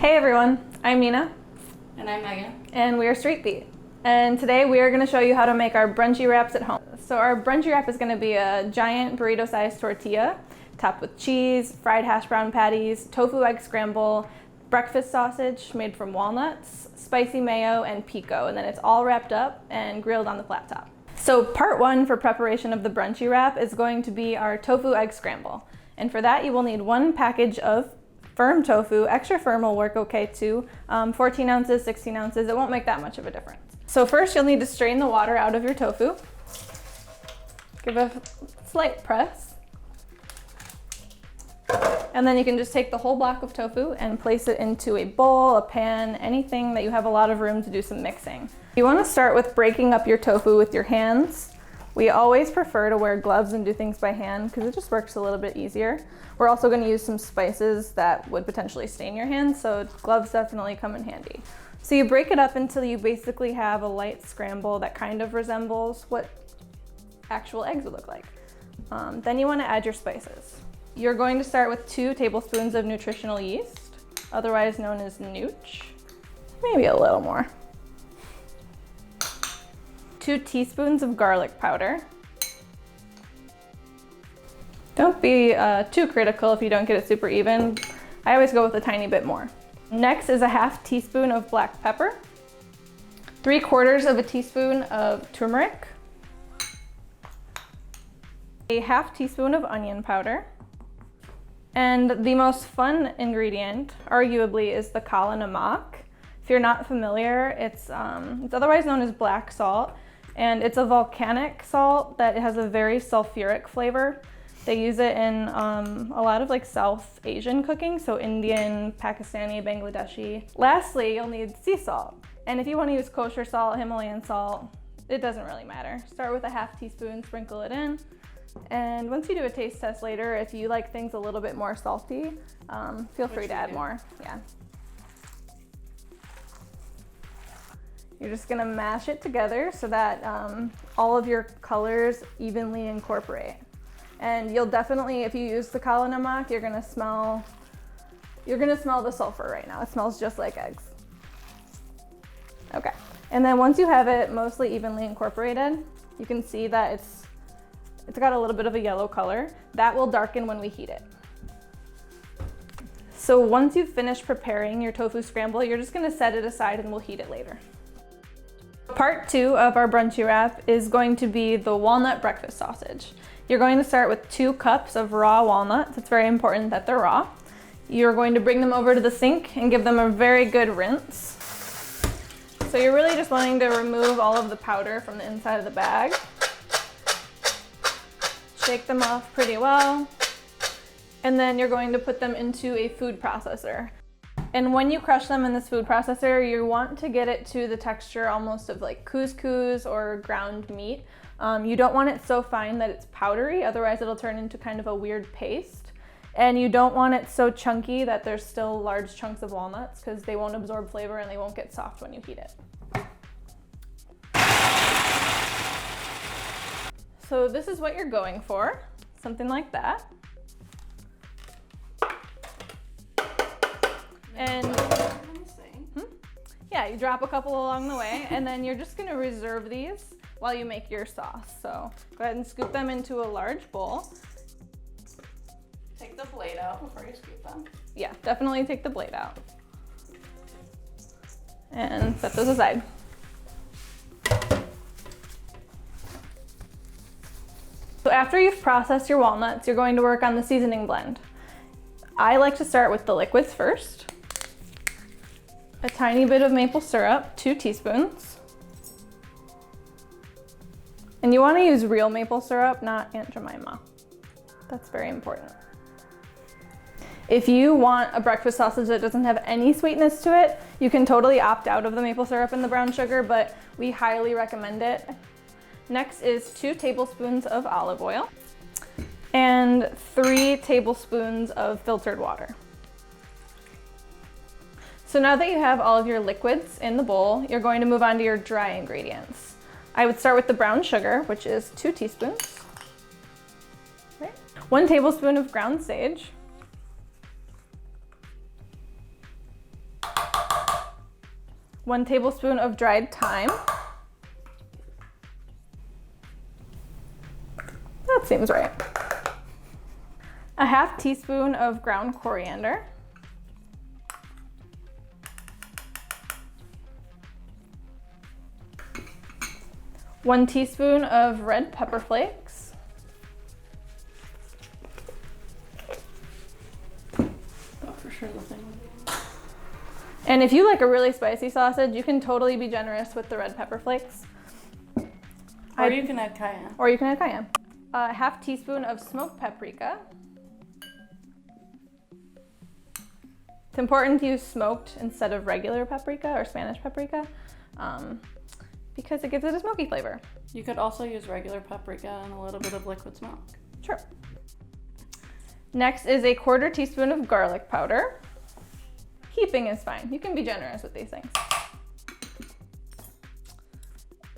Hey everyone, I'm Nina. And I'm Megan. And we are Street Beet. And today we are going to show you how to make our Brunchywraps at home. So our Brunchywrap is going to be a giant burrito-sized tortilla topped with cheese, fried hash brown patties, tofu egg scramble, breakfast sausage made from walnuts, spicy mayo, and pico. And then it's all wrapped up and grilled on the flat top. So part one for preparation of the Brunchywrap is going to be our tofu egg scramble. And for that you will need one package of firm tofu. Extra firm will work okay too. 14 ounces, 16 ounces, it won't make that much of a difference. So first you'll need to strain the water out of your tofu. Give a slight press. And then you can just take the whole block of tofu and place it into a bowl, a pan, anything that you have a lot of room to do some mixing. You want to start with breaking up your tofu with your hands. We always prefer to wear gloves and do things by hand because it just works a little bit easier. We're also going to use some spices that would potentially stain your hands, so gloves definitely come in handy. So you break it up until you basically have a light scramble that kind of resembles what actual eggs would look like. Then you want to add your spices. You're going to start with 2 tablespoons of nutritional yeast, otherwise known as nooch. Maybe a little more. 2 teaspoons of garlic powder. Don't be too critical if you don't get it super even. I always go with a tiny bit more. Next is a half teaspoon of black pepper, 3/4 of a teaspoon of turmeric, a half teaspoon of onion powder, and the most fun ingredient, arguably, is the kala namak. If you're not familiar, it's otherwise known as black salt, and it's a volcanic salt that has a very sulfuric flavor. They use it in a lot of like South Asian cooking, so Indian, Pakistani, Bangladeshi. Lastly, you'll need sea salt. And if you want to use kosher salt, Himalayan salt, it doesn't really matter. Start with a half teaspoon, sprinkle it in. And once you do a taste test later, if you like things a little bit more salty, feel free to add more. Yeah. You're just gonna mash it together so that all of your colors evenly incorporate. And you'll definitely, if you use the kala namak, you're gonna smell the sulfur right now. It smells just like eggs. Okay, and then once you have it mostly evenly incorporated, you can see that it's got a little bit of a yellow color. That will darken when we heat it. So once you've finished preparing your tofu scramble, you're just gonna set it aside and we'll heat it later. Part 2 of our Brunchywrap is going to be the walnut breakfast sausage. You're going to start with 2 cups of raw walnuts. It's very important that they're raw. You're going to bring them over to the sink and give them a very good rinse. So you're really just wanting to remove all of the powder from the inside of the bag. Shake them off pretty well. And then you're going to put them into a food processor. And when you crush them in this food processor, you want to get it to the texture almost of like couscous or ground meat. You don't want it so fine that it's powdery, otherwise it'll turn into kind of a weird paste. And you don't want it so chunky that there's still large chunks of walnuts because they won't absorb flavor and they won't get soft when you heat it. So this is what you're going for, something like that. And yeah, you drop a couple along the way, and then you're just gonna reserve these while you make your sauce. So go ahead and scoop them into a large bowl. Take the blade out before you scoop them. Yeah, definitely take the blade out. And set those aside. So after you've processed your walnuts, you're going to work on the seasoning blend. I like to start with the liquids first. A tiny bit of maple syrup, 2 teaspoons. And you want to use real maple syrup, not Aunt Jemima. That's very important. If you want a breakfast sausage that doesn't have any sweetness to it, you can totally opt out of the maple syrup and the brown sugar, but we highly recommend it. Next is 2 tablespoons of olive oil and 3 tablespoons of filtered water. So now that you have all of your liquids in the bowl, you're going to move on to your dry ingredients. I would start with the brown sugar, which is 2 teaspoons. Right. 1 tablespoon of ground sage. 1 tablespoon of dried thyme. That seems right. A half teaspoon of ground coriander. One teaspoon of red pepper flakes. Oh, for sure the thing. And if you like a really spicy sausage, you can totally be generous with the red pepper flakes. Or you can add cayenne. Or you can add cayenne. A half teaspoon of smoked paprika. It's important to use smoked instead of regular paprika or Spanish paprika because it gives it a smoky flavor. You could also use regular paprika and a little bit of liquid smoke. Sure. Next is a 1/4 teaspoon of garlic powder. Heaping is fine. You can be generous with these things.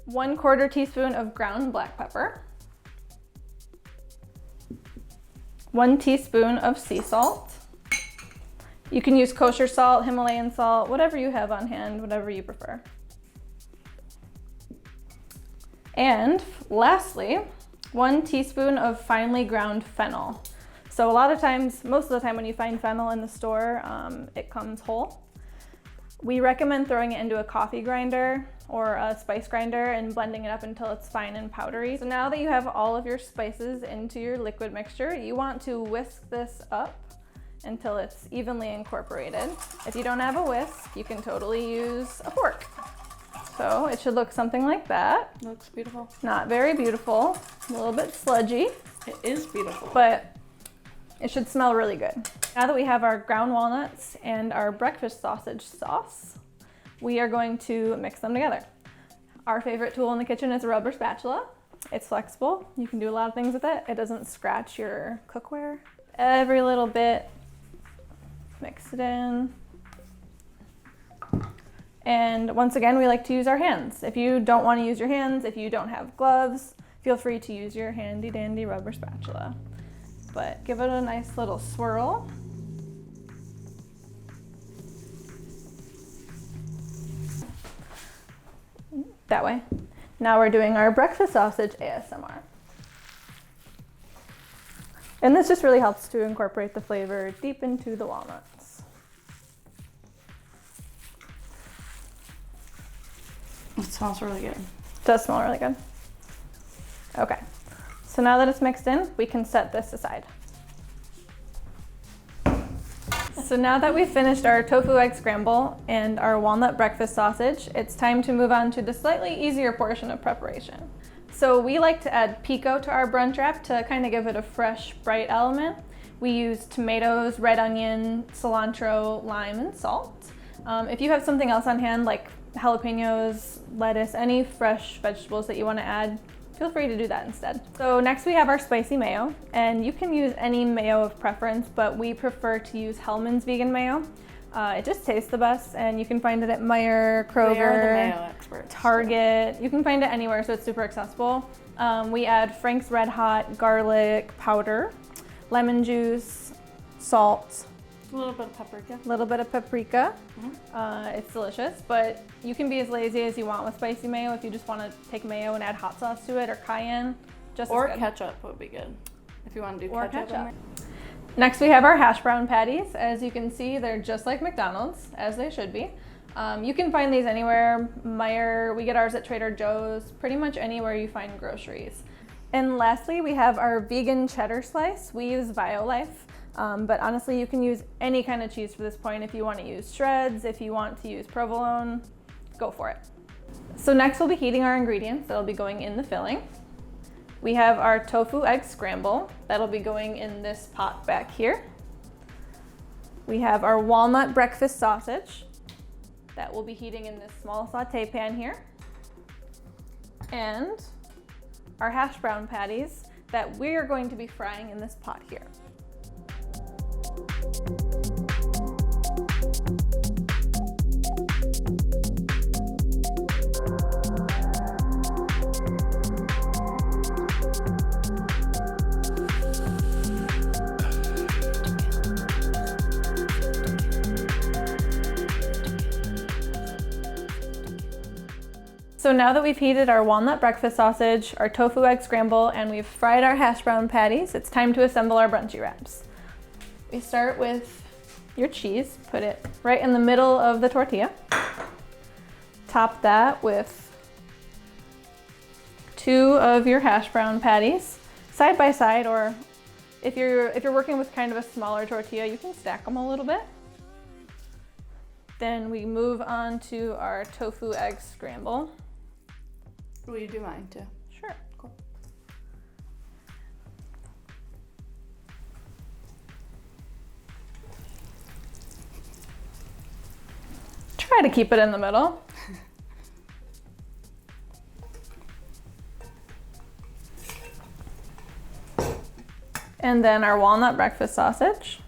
1/4 teaspoon of ground black pepper. 1 teaspoon of sea salt. You can use kosher salt, Himalayan salt, whatever you have on hand, whatever you prefer. And lastly, 1 teaspoon of finely ground fennel. So a lot of times, most of the time when you find fennel in the store, it comes whole. We recommend throwing it into a coffee grinder or a spice grinder and blending it up until it's fine and powdery. So now that you have all of your spices into your liquid mixture, you want to whisk this up until it's evenly incorporated. If you don't have a whisk, you can totally use a fork. So it should look something like that. Looks beautiful. Not very beautiful, a little bit sludgy. It is beautiful. But it should smell really good. Now that we have our ground walnuts and our breakfast sausage sauce, we are going to mix them together. Our favorite tool in the kitchen is a rubber spatula. It's flexible. You can do a lot of things with it. It doesn't scratch your cookware. Every little bit, mix it in. And once again, we like to use our hands. If you don't want to use your hands, if you don't have gloves, feel free to use your handy dandy rubber spatula. But give it a nice little swirl. That way. Now we're doing our breakfast sausage ASMR. And this just really helps to incorporate the flavor deep into the walnuts. It smells really good. It does smell really good. Okay, so now that it's mixed in, we can set this aside. So now that we've finished our tofu egg scramble and our walnut breakfast sausage, it's time to move on to the slightly easier portion of preparation. So we like to add pico to our brunch wrap to kind of give it a fresh, bright element. We use tomatoes, red onion, cilantro, lime, and salt. If you have something else on hand like jalapenos, lettuce, any fresh vegetables that you want to add, feel free to do that instead. So next we have our spicy mayo, and you can use any mayo of preference, but we prefer to use Hellmann's vegan mayo. It just tastes the best, and you can find it at Meijer, Kroger, They are the mayo experts. Target. You can find it anywhere, so it's super accessible. We add Frank's Red Hot garlic powder, lemon juice, salt, A little bit of paprika. a little bit of paprika. Mm-hmm. It's delicious, but you can be as lazy as you want with spicy mayo. If you just want to take mayo and add hot sauce to it, or cayenne, just Or as good. ketchup would be good. If you want to do Or ketchup. ketchup. Next we have our hash brown patties. As you can see, they're just like McDonald's, as they should be. You can find these anywhere. Meijer, we get ours at Trader Joe's, pretty much anywhere you find groceries. And lastly, we have our vegan cheddar slice. We use Violife, but honestly, you can use any kind of cheese for this point. If you want to use shreds, if you want to use provolone, go for it. So next we'll be heating our ingredients that'll be going in the filling. We have our tofu egg scramble that'll be going in this pot back here. We have our walnut breakfast sausage that will be heating in this small saute pan here. And our hash brown patties that we're going to be frying in this pot here. So now that we've heated our walnut breakfast sausage, our tofu egg scramble, and we've fried our hash brown patties, it's time to assemble our Brunchy Wraps. We start with your cheese, put it right in the middle of the tortilla. Top that with 2 of your hash brown patties, side by side, or if you're working with kind of a smaller tortilla, you can stack them a little bit. Then we move on to our tofu egg scramble. Will you do mine too? Sure. Cool. Try to keep it in the middle. And then our walnut breakfast sausage.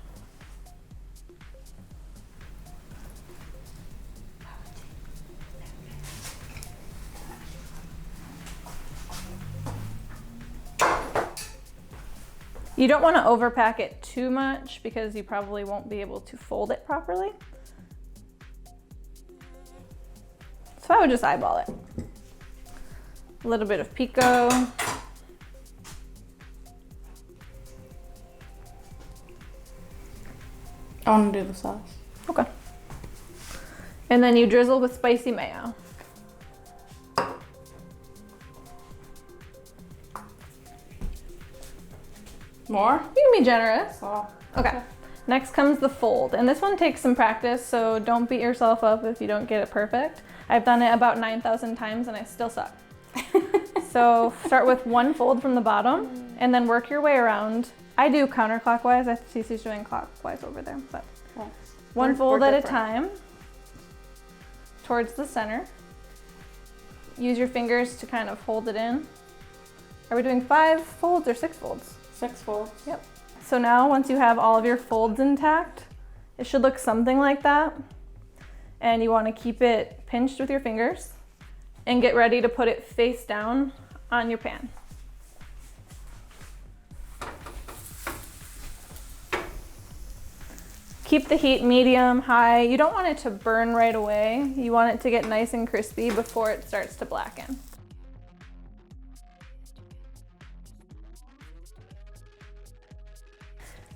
You don't want to overpack it too much because you probably won't be able to fold it properly. So I would just eyeball it. A little bit of pico. I want to do the sauce. Okay. And then you drizzle with spicy mayo. More? You can be generous. Oh. Okay. Next comes the fold. And this one takes some practice, so don't beat yourself up if you don't get it perfect. I've done it about 9,000 times and I still suck. So start with 1 fold from the bottom and then work your way around. I do counterclockwise. I see she's doing clockwise over there, but Yes. 1 fold We're at a different. time towards the center. Use your fingers to kind of hold it in. Are we doing 5 folds or 6 folds? 6 folds. Yep. So now once you have all of your folds intact, it should look something like that. And you want to keep it pinched with your fingers and get ready to put it face down on your pan. Keep the heat medium, high. You don't want it to burn right away. You want it to get nice and crispy before it starts to blacken.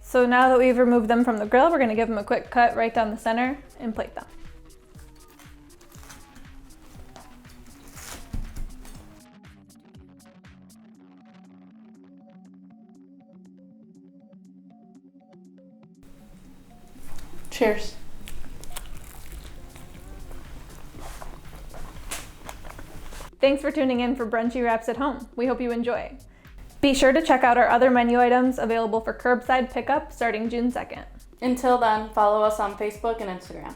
So now that we've removed them from the grill, we're going to give them a quick cut right down the center and plate them. Cheers. Thanks for tuning in for Brunchywraps at Home. We hope you enjoy. Be sure to check out our other menu items available for curbside pickup starting June 2nd. Until then, follow us on Facebook and Instagram.